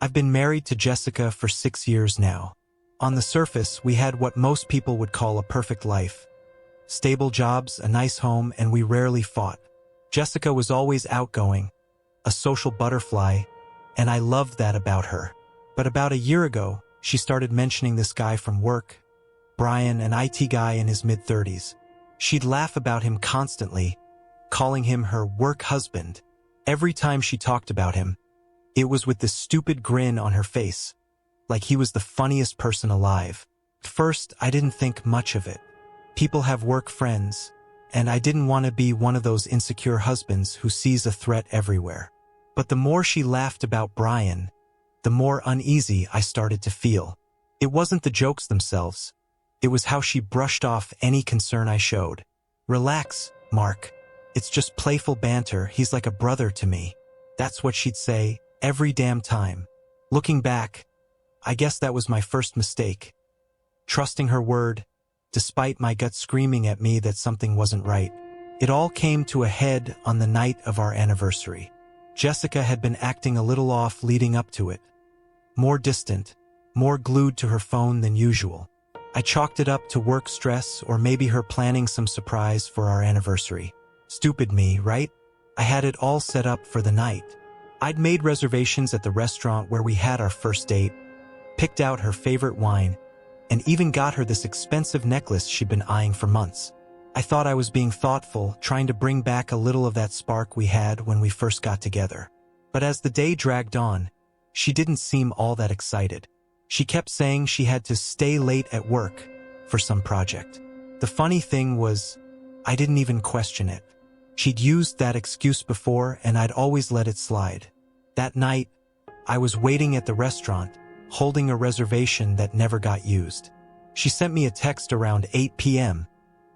I've been married to Jessica for 6 years now. On the surface, we had what most people would call a perfect life. Stable jobs, a nice home, and we rarely fought. Jessica was always outgoing, a social butterfly, and I loved that about her. But about a year ago, she started mentioning this guy from work, Brian, an IT guy in his mid-30s. She'd laugh about him constantly, calling him her work husband. Every time she talked about him, it was with this stupid grin on her face, like he was the funniest person alive. At first, I didn't think much of it. People have work friends, and I didn't want to be one of those insecure husbands who sees a threat everywhere. But the more she laughed about Brian, the more uneasy I started to feel. It wasn't the jokes themselves. It was how she brushed off any concern I showed. "Relax, Mark. It's just playful banter. He's like a brother to me." That's what she'd say every damn time. Looking back, I guess that was my first mistake. Trusting her word, despite my gut screaming at me that something wasn't right. It all came to a head on the night of our anniversary. Jessica had been acting a little off leading up to it. More distant, more glued to her phone than usual. I chalked it up to work stress or maybe her planning some surprise for our anniversary. Stupid me, right? I had it all set up for the night. I'd made reservations at the restaurant where we had our first date, picked out her favorite wine, and even got her this expensive necklace she'd been eyeing for months. I thought I was being thoughtful, trying to bring back a little of that spark we had when we first got together. But as the day dragged on, she didn't seem all that excited. She kept saying she had to stay late at work for some project. The funny thing was, I didn't even question it. She'd used that excuse before and I'd always let it slide. That night, I was waiting at the restaurant, holding a reservation that never got used. She sent me a text around 8 p.m.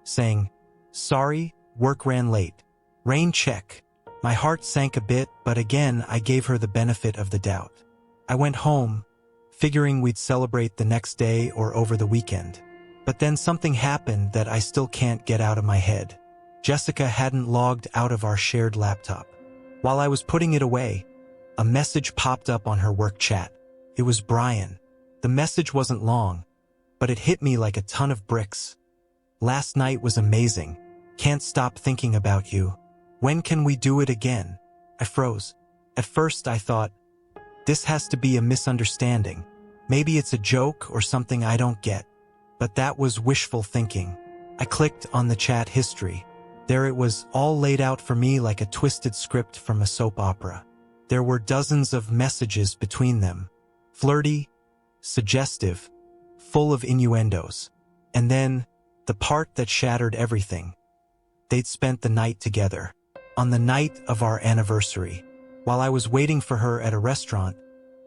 saying, "Sorry, work ran late. Rain check." My heart sank a bit, but again I gave her the benefit of the doubt. I went home, figuring we'd celebrate the next day or over the weekend. But then something happened that I still can't get out of my head. Jessica hadn't logged out of our shared laptop. While I was putting it away, a message popped up on her work chat. It was Brian. The message wasn't long, but it hit me like a ton of bricks. "Last night was amazing. Can't stop thinking about you. When can we do it again?" I froze. At first I thought, this has to be a misunderstanding. Maybe it's a joke or something I don't get. But that was wishful thinking. I clicked on the chat history. There it was, all laid out for me like a twisted script from a soap opera. There were dozens of messages between them. Flirty, suggestive, full of innuendos. And then, the part that shattered everything. They'd spent the night together. On the night of our anniversary. While I was waiting for her at a restaurant,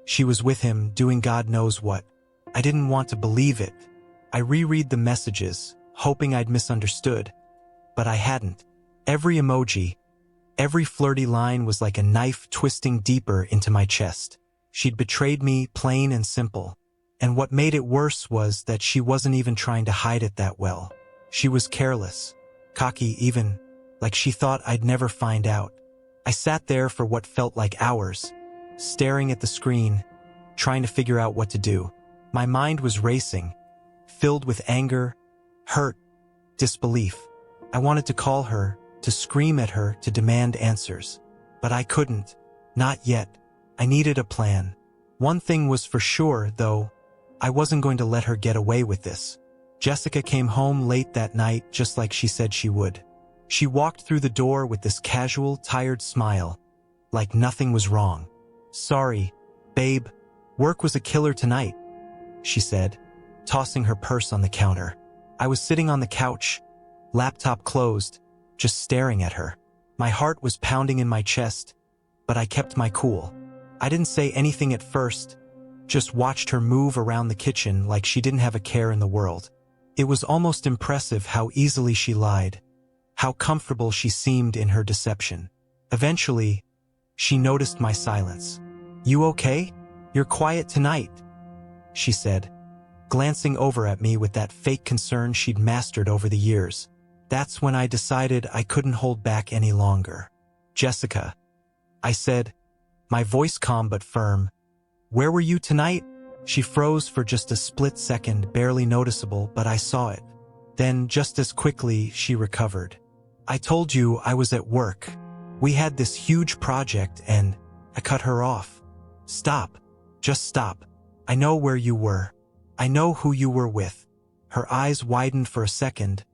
she was with him doing God knows what. I didn't want to believe it. I reread the messages, hoping I'd misunderstood. But I hadn't. Every emoji, every flirty line was like a knife twisting deeper into my chest. She'd betrayed me, plain and simple. And what made it worse was that she wasn't even trying to hide it that well. She was careless, cocky even, like she thought I'd never find out. I sat there for what felt like hours, staring at the screen, trying to figure out what to do. My mind was racing, filled with anger, hurt, disbelief. I wanted to call her, to scream at her, to demand answers. But I couldn't. Not yet. I needed a plan. One thing was for sure, though. I wasn't going to let her get away with this. Jessica came home late that night, just like she said she would. She walked through the door with this casual, tired smile, like nothing was wrong. "Sorry, babe, work was a killer tonight," she said, tossing her purse on the counter. I was sitting on the couch, laptop closed, just staring at her. My heart was pounding in my chest, but I kept my cool. I didn't say anything at first, just watched her move around the kitchen like she didn't have a care in the world. It was almost impressive how easily she lied, how comfortable she seemed in her deception. Eventually, she noticed my silence. "You okay? You're quiet tonight," she said, glancing over at me with that fake concern she'd mastered over the years. That's when I decided I couldn't hold back any longer. "Jessica," I said, my voice calm but firm, Where were you tonight? She froze for just a split second, barely noticeable, but I saw it. Then, just as quickly, she recovered. I told you I was at work. We had this huge project and I cut her off. Stop. Just stop. I know where you were. I know who you were with. Her eyes widened for a second,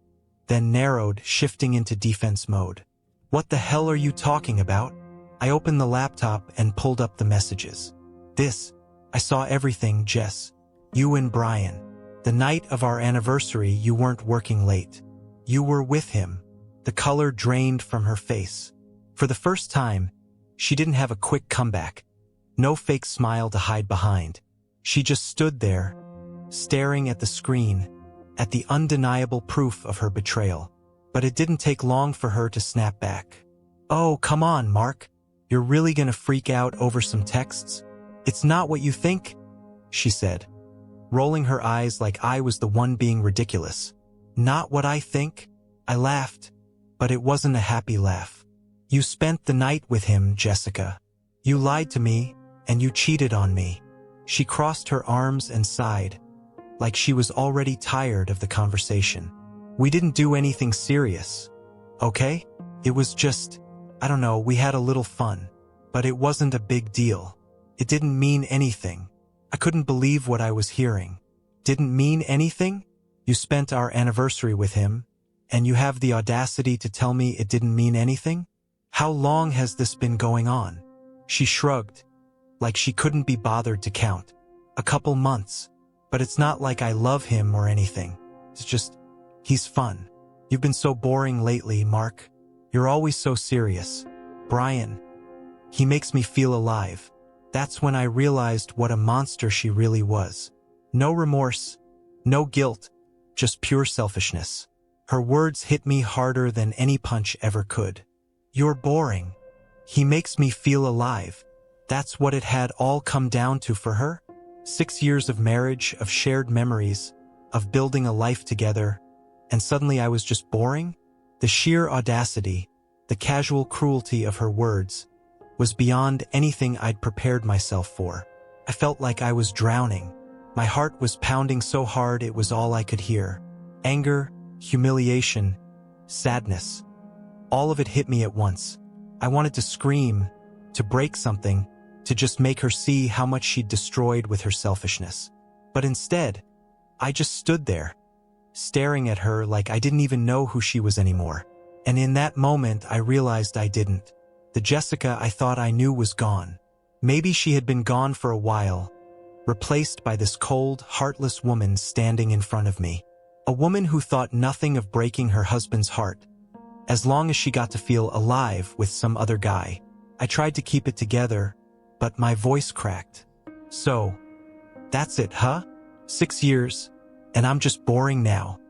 then narrowed, shifting into defense mode. What the hell are you talking about? I opened the laptop and pulled up the messages. I saw everything, Jess. You and Brian. The night of our anniversary, you weren't working late. You were with him. The color drained from her face. For the first time, she didn't have a quick comeback. No fake smile to hide behind. She just stood there, staring at the screen, at the undeniable proof of her betrayal. But it didn't take long for her to snap back. Oh, come on, Mark. You're really gonna freak out over some texts? It's not what you think, she said, rolling her eyes like I was the one being ridiculous. Not what I think? I laughed, but it wasn't a happy laugh. You spent the night with him, Jessica. You lied to me, and you cheated on me. She crossed her arms and sighed, like she was already tired of the conversation. We didn't do anything serious, okay? It was just, I don't know, we had a little fun, but it wasn't a big deal. It didn't mean anything. I couldn't believe what I was hearing. Didn't mean anything? You spent our anniversary with him, and you have the audacity to tell me it didn't mean anything? How long has this been going on? She shrugged, like she couldn't be bothered to count. A couple months. But it's not like I love him or anything. It's just, he's fun. You've been so boring lately, Mark. You're always so serious. Brian. He makes me feel alive. That's when I realized what a monster she really was. No remorse, no guilt, just pure selfishness. Her words hit me harder than any punch ever could. You're boring. He makes me feel alive. That's what it had all come down to for her? 6 years of marriage, of shared memories, of building a life together, and suddenly I was just boring? The sheer audacity, the casual cruelty of her words, was beyond anything I'd prepared myself for. I felt like I was drowning. My heart was pounding so hard it was all I could hear. Anger, humiliation, sadness. All of it hit me at once. I wanted to scream, to break something, to just make her see how much she'd destroyed with her selfishness. But instead, I just stood there, staring at her like I didn't even know who she was anymore. And in that moment, I realized I didn't. The Jessica I thought I knew was gone. Maybe she had been gone for a while, replaced by this cold, heartless woman standing in front of me. A woman who thought nothing of breaking her husband's heart, as long as she got to feel alive with some other guy. I tried to keep it together, but my voice cracked. So, that's it, huh? 6 years, and I'm just boring now.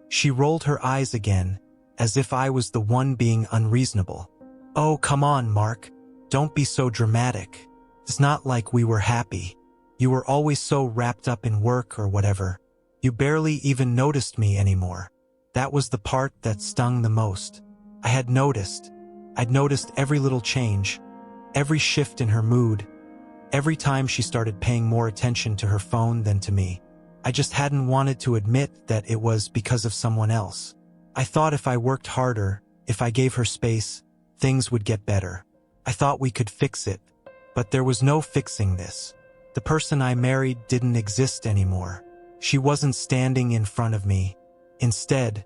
She rolled her eyes again, as if I was the one being unreasonable. Oh, come on, Mark. Don't be so dramatic. It's not like we were happy. You were always so wrapped up in work or whatever. You barely even noticed me anymore. That was the part that stung the most. I had noticed. I'd noticed every little change, every shift in her mood, every time she started paying more attention to her phone than to me. I just hadn't wanted to admit that it was because of someone else. I thought if I worked harder, if I gave her space, things would get better. I thought we could fix it, but there was no fixing this. The person I married didn't exist anymore. She wasn't standing in front of me. Instead,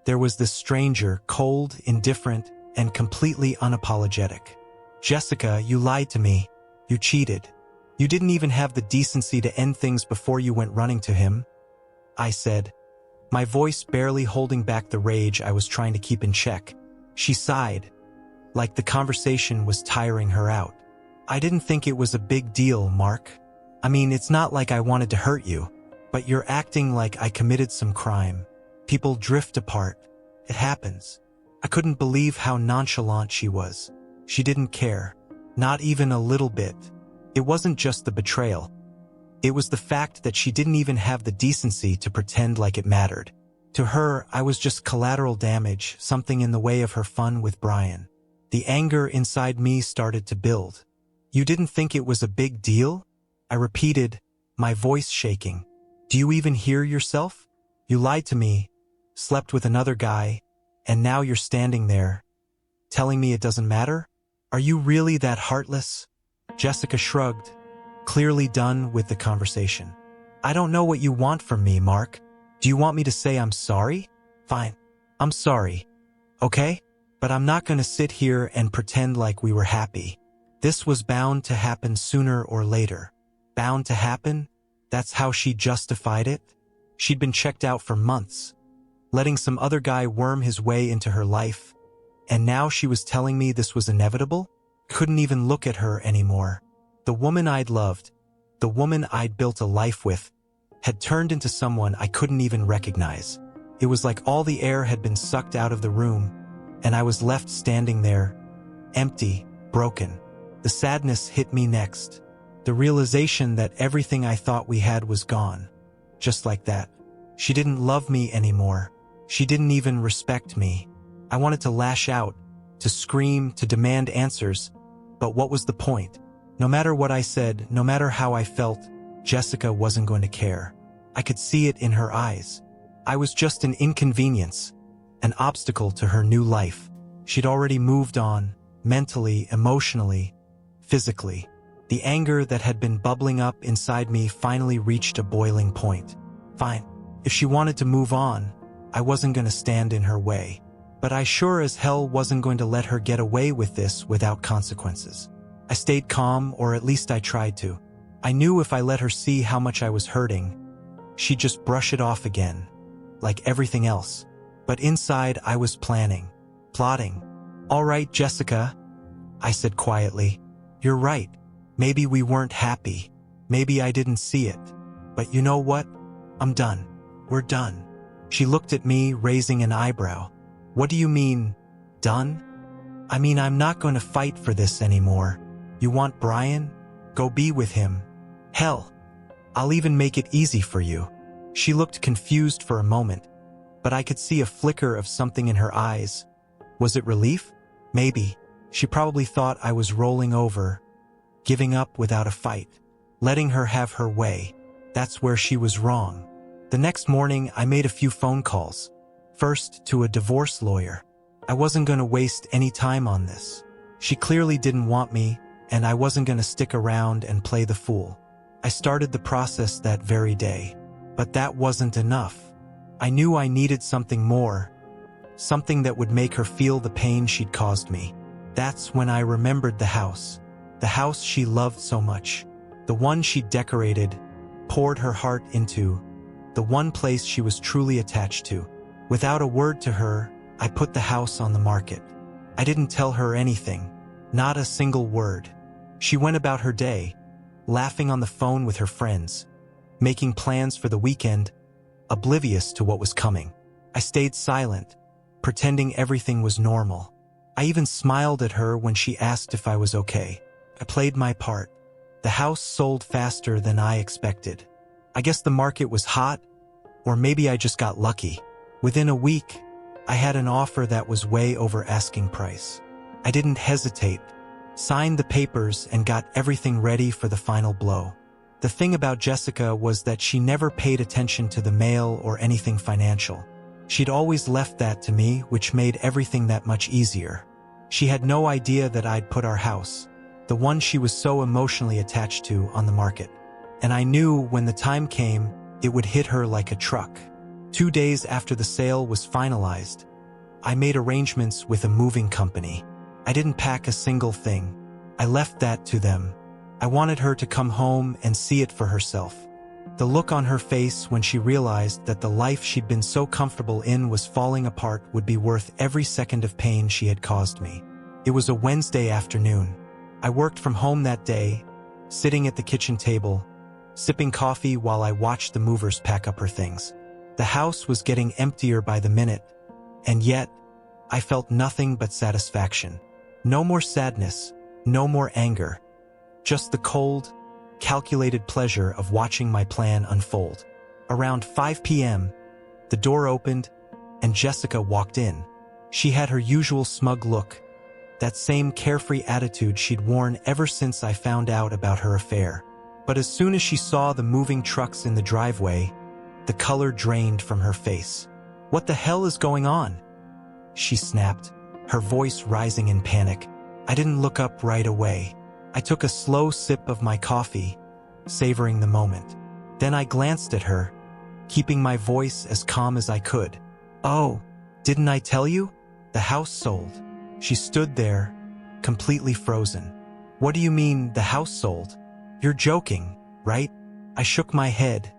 there was this stranger, cold, indifferent, and completely unapologetic. Jessica, you lied to me. You cheated. You didn't even have the decency to end things before you went running to him, I said, my voice barely holding back the rage I was trying to keep in check. She sighed, like the conversation was tiring her out. I didn't think it was a big deal, Mark. I mean, it's not like I wanted to hurt you, but you're acting like I committed some crime. People drift apart. It happens. I couldn't believe how nonchalant she was. She didn't care. Not even a little bit. It wasn't just the betrayal. It was the fact that she didn't even have the decency to pretend like it mattered. To her, I was just collateral damage, something in the way of her fun with Brian. The anger inside me started to build. You didn't think it was a big deal? I repeated, my voice shaking. Do you even hear yourself? You lied to me, slept with another guy, and now you're standing there, telling me it doesn't matter? Are you really that heartless? Jessica shrugged, clearly done with the conversation. I don't know what you want from me, Mark. Do you want me to say I'm sorry? Fine. I'm sorry. Okay? But I'm not going to sit here and pretend like we were happy. This was bound to happen sooner or later. Bound to happen? That's how she justified it? She'd been checked out for months, letting some other guy worm his way into her life. And now she was telling me this was inevitable? Couldn't even look at her anymore. The woman I'd loved, the woman I'd built a life with, had turned into someone I couldn't even recognize. It was like all the air had been sucked out of the room, and I was left standing there, empty, broken. The sadness hit me next. The realization that everything I thought we had was gone. Just like that. She didn't love me anymore. She didn't even respect me. I wanted to lash out, to scream, to demand answers. But what was the point? No matter what I said, no matter how I felt, Jessica wasn't going to care. I could see it in her eyes. I was just an inconvenience, an obstacle to her new life. She'd already moved on, mentally, emotionally, physically. The anger that had been bubbling up inside me finally reached a boiling point. Fine. If she wanted to move on, I wasn't going to stand in her way. But I sure as hell wasn't going to let her get away with this without consequences. I stayed calm, or at least I tried to. I knew if I let her see how much I was hurting, she'd just brush it off again, like everything else. But inside, I was planning, plotting. All right, Jessica, I said quietly. You're right. Maybe we weren't happy. Maybe I didn't see it. But you know what? I'm done. We're done. She looked at me, raising an eyebrow. What do you mean, done? I mean, I'm not going to fight for this anymore. You want Brian? Go be with him. Hell, I'll even make it easy for you. She looked confused for a moment, but I could see a flicker of something in her eyes. Was it relief? Maybe. She probably thought I was rolling over, giving up without a fight, letting her have her way. That's where she was wrong. The next morning, I made a few phone calls. First, to a divorce lawyer. I wasn't going to waste any time on this. She clearly didn't want me, and I wasn't going to stick around and play the fool. I started the process that very day. But that wasn't enough. I knew I needed something more, something that would make her feel the pain she'd caused me. That's when I remembered the house she loved so much, the one she'd decorated, poured her heart into, the one place she was truly attached to. Without a word to her, I put the house on the market. I didn't tell her anything, not a single word. She went about her day, laughing on the phone with her friends, making plans for the weekend, oblivious to what was coming. I stayed silent, pretending everything was normal. I even smiled at her when she asked if I was okay. I played my part. The house sold faster than I expected. I guess the market was hot, or maybe I just got lucky. Within a week, I had an offer that was way over asking price. I didn't hesitate, signed the papers, and got everything ready for the final blow. The thing about Jessica was that she never paid attention to the mail or anything financial. She'd always left that to me, which made everything that much easier. She had no idea that I'd put our house, the one she was so emotionally attached to, on the market. And I knew when the time came, it would hit her like a truck. 2 days after the sale was finalized, I made arrangements with a moving company. I didn't pack a single thing. I left that to them. I wanted her to come home and see it for herself. The look on her face when she realized that the life she'd been so comfortable in was falling apart would be worth every second of pain she had caused me. It was a Wednesday afternoon. I worked from home that day, sitting at the kitchen table, sipping coffee while I watched the movers pack up her things. The house was getting emptier by the minute, and yet, I felt nothing but satisfaction. No more sadness, no more anger. Just the cold, calculated pleasure of watching my plan unfold. Around 5 p.m., the door opened, and Jessica walked in. She had her usual smug look, that same carefree attitude she'd worn ever since I found out about her affair. But as soon as she saw the moving trucks in the driveway, the color drained from her face. "What the hell is going on?" she snapped, her voice rising in panic. I didn't look up right away. I took a slow sip of my coffee, savoring the moment. Then I glanced at her, keeping my voice as calm as I could. "Oh, didn't I tell you? The house sold." She stood there, completely frozen. "What do you mean, the house sold? You're joking, right?" I shook my head,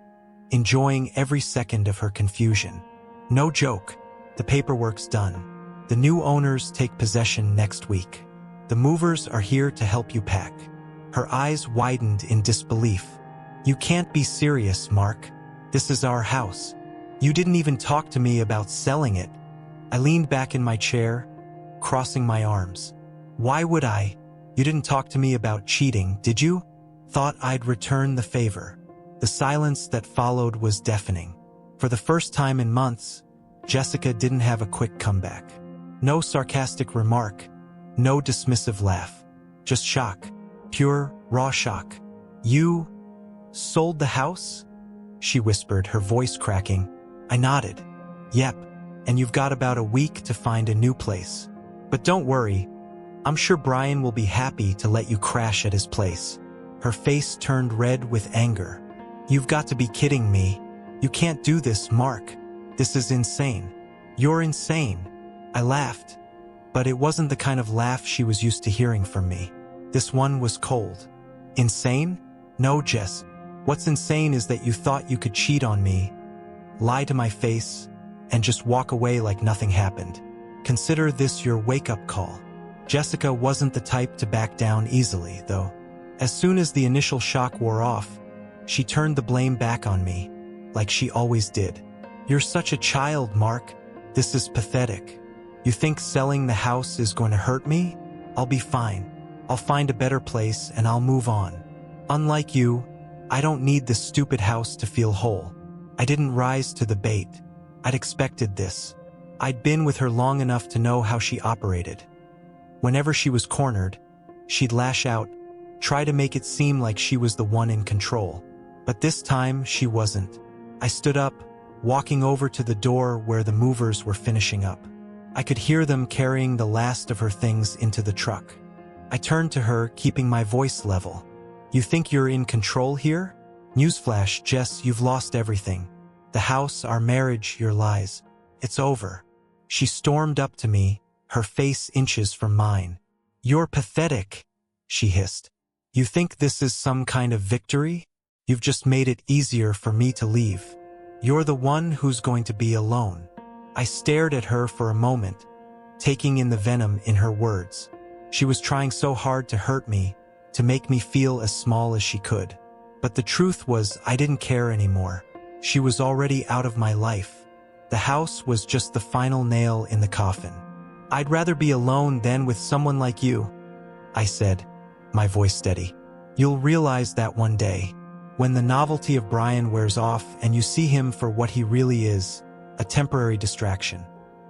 enjoying every second of her confusion. "No joke. The paperwork's done. The new owners take possession next week. The movers are here to help you pack." Her eyes widened in disbelief. "You can't be serious, Mark. This is our house. You didn't even talk to me about selling it." I leaned back in my chair, crossing my arms. "Why would I? You didn't talk to me about cheating, did you? Thought I'd return the favor." The silence that followed was deafening. For the first time in months, Jessica didn't have a quick comeback. No sarcastic remark, no dismissive laugh. Just shock. Pure, raw shock. "You sold the house?" she whispered, her voice cracking. I nodded. "Yep, and you've got about a week to find a new place. But don't worry, I'm sure Brian will be happy to let you crash at his place." Her face turned red with anger. "You've got to be kidding me. You can't do this, Mark. This is insane." "You're insane." I laughed, but it wasn't the kind of laugh she was used to hearing from me. This one was cold. "Insane? No, Jess. What's insane is that you thought you could cheat on me, lie to my face, and just walk away like nothing happened. Consider this your wake-up call." Jessica wasn't the type to back down easily, though. As soon as the initial shock wore off, she turned the blame back on me, like she always did. "You're such a child, Mark. This is pathetic. You think selling the house is going to hurt me? I'll be fine. I'll find a better place and I'll move on. Unlike you, I don't need this stupid house to feel whole." I didn't rise to the bait. I'd expected this. I'd been with her long enough to know how she operated. Whenever she was cornered, she'd lash out, try to make it seem like she was the one in control. But this time, she wasn't. I stood up, walking over to the door where the movers were finishing up. I could hear them carrying the last of her things into the truck. I turned to her, keeping my voice level. "You think you're in control here? Newsflash, Jess, you've lost everything. The house, our marriage, your lies. It's over." She stormed up to me, her face inches from mine. "You're pathetic," she hissed. "You think this is some kind of victory? You've just made it easier for me to leave. You're the one who's going to be alone." I stared at her for a moment, taking in the venom in her words. She was trying so hard to hurt me, to make me feel as small as she could. But the truth was, I didn't care anymore. She was already out of my life. The house was just the final nail in the coffin. "I'd rather be alone than with someone like you," I said, my voice steady. "You'll realize that one day, when the novelty of Brian wears off and you see him for what he really is, a temporary distraction.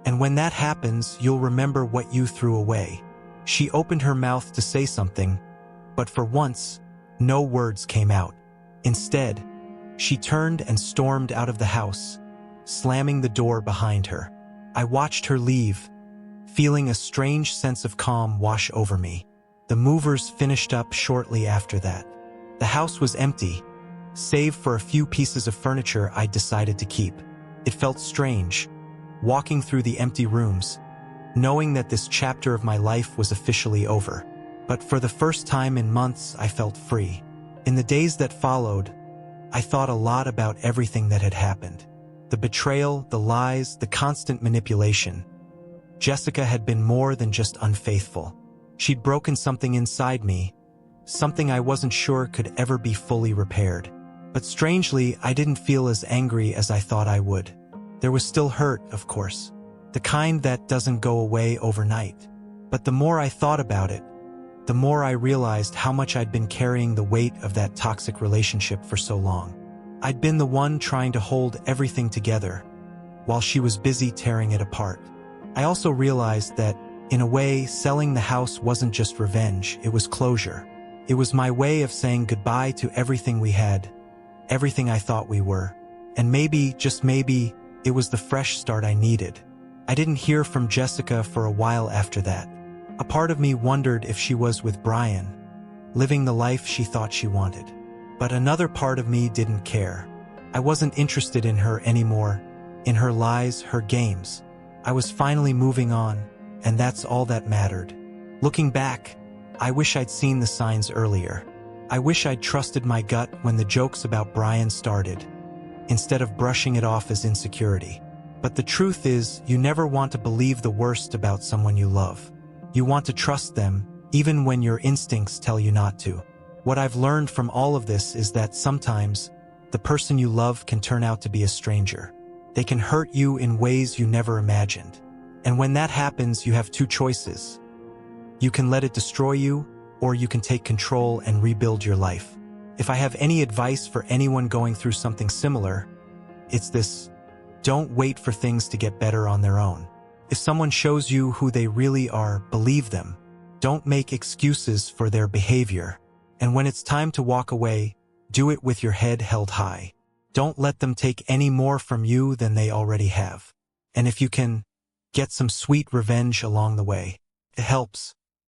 And when that happens, you'll remember what you threw away." She opened her mouth to say something, but for once, no words came out. Instead, she turned and stormed out of the house, slamming the door behind her. I watched her leave, feeling a strange sense of calm wash over me. The movers finished up shortly after that. The house was empty, save for a few pieces of furniture I'd decided to keep. It felt strange, walking through the empty rooms, knowing that this chapter of my life was officially over. But for the first time in months, I felt free. In the days that followed, I thought a lot about everything that had happened. The betrayal, the lies, the constant manipulation. Jessica had been more than just unfaithful. She'd broken something inside me, something I wasn't sure could ever be fully repaired. But strangely, I didn't feel as angry as I thought I would. There was still hurt, of course, the kind that doesn't go away overnight. But the more I thought about it, the more I realized how much I'd been carrying the weight of that toxic relationship for so long. I'd been the one trying to hold everything together, while she was busy tearing it apart. I also realized that, in a way, selling the house wasn't just revenge, it was closure. It was my way of saying goodbye to everything we had, everything I thought we were. And maybe, just maybe, it was the fresh start I needed. I didn't hear from Jessica for a while after that. A part of me wondered if she was with Brian, living the life she thought she wanted. But another part of me didn't care. I wasn't interested in her anymore, in her lies, her games. I was finally moving on, and that's all that mattered. Looking back, I wish I'd seen the signs earlier. I wish I'd trusted my gut when the jokes about Brian started, instead of brushing it off as insecurity. But the truth is, you never want to believe the worst about someone you love. You want to trust them, even when your instincts tell you not to. What I've learned from all of this is that sometimes, the person you love can turn out to be a stranger. They can hurt you in ways you never imagined. And when that happens, you have two choices. You can let it destroy you, or you can take control and rebuild your life. If I have any advice for anyone going through something similar, it's this: don't wait for things to get better on their own. If someone shows you who they really are, believe them. Don't make excuses for their behavior. And when it's time to walk away, do it with your head held high. Don't let them take any more from you than they already have. And if you can, get some sweet revenge along the way. It helps.